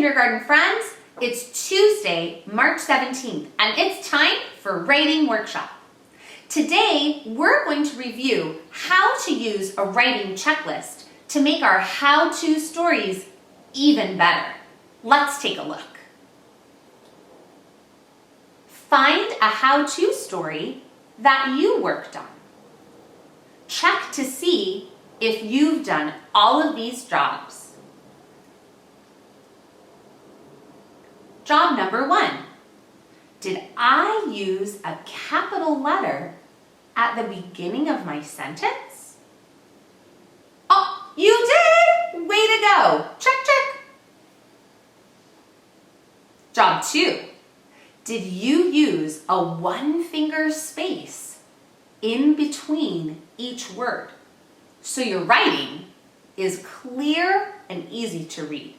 kindergarten friends. It's Tuesday, March 17th, and it's time for Writing Workshop. Today, we're going to review how to use a writing checklist to make our how-to stories even better. Let's take a look. Find a how-to story that you worked on. Check to see if you've done all of these jobs. Job number 1. Did I use a capital letter at the beginning of my sentence? Oh, you did! Way to go! Check, check. Job 2. Did you use a one-finger space in between each word so your writing is clear and easy to read?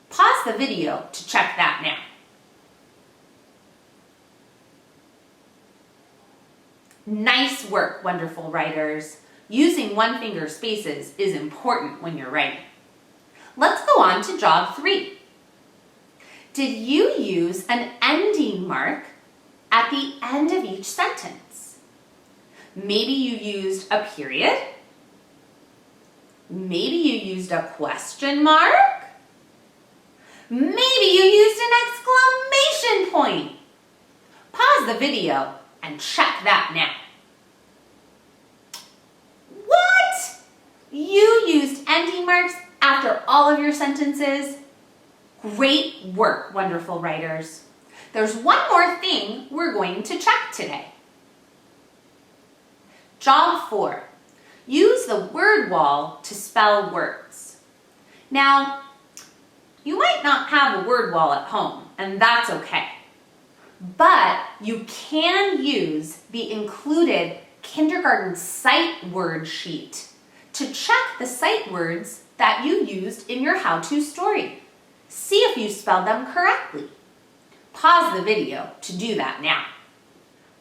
Pause the video to check that now. Nice work, wonderful writers. Using one-finger spaces is important when you're writing. Let's go on to job 3. Did you use an ending mark at the end of each sentence? Maybe you used a period. Maybe you used a question mark. Maybe you used an exclamation point. Pause the video and check that now. What? You used ending marks after all of your sentences? Great work, wonderful writers. There's one more thing we're going to check today. Job 4. Use the word wall to spell words. Now, you might not have a word wall at home, and that's okay. But you can use the included kindergarten sight word sheet to check the sight words that you used in your how-to story. See if you spelled them correctly. Pause the video to do that now.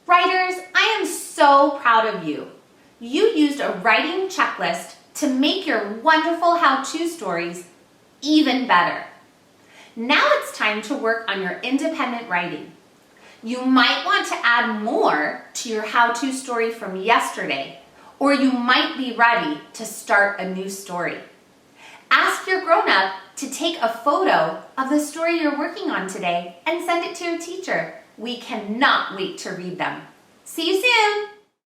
Writers, I am so proud of you. You used a writing checklist to make your wonderful how-to stories even better. Now it's time to work on your independent writing. You might want to add more to your how-to story from yesterday, or you might be ready to start a new story. Ask your grown-up to take a photo of the story you're working on today and send it to your teacher. We cannot wait to read them. See you soon!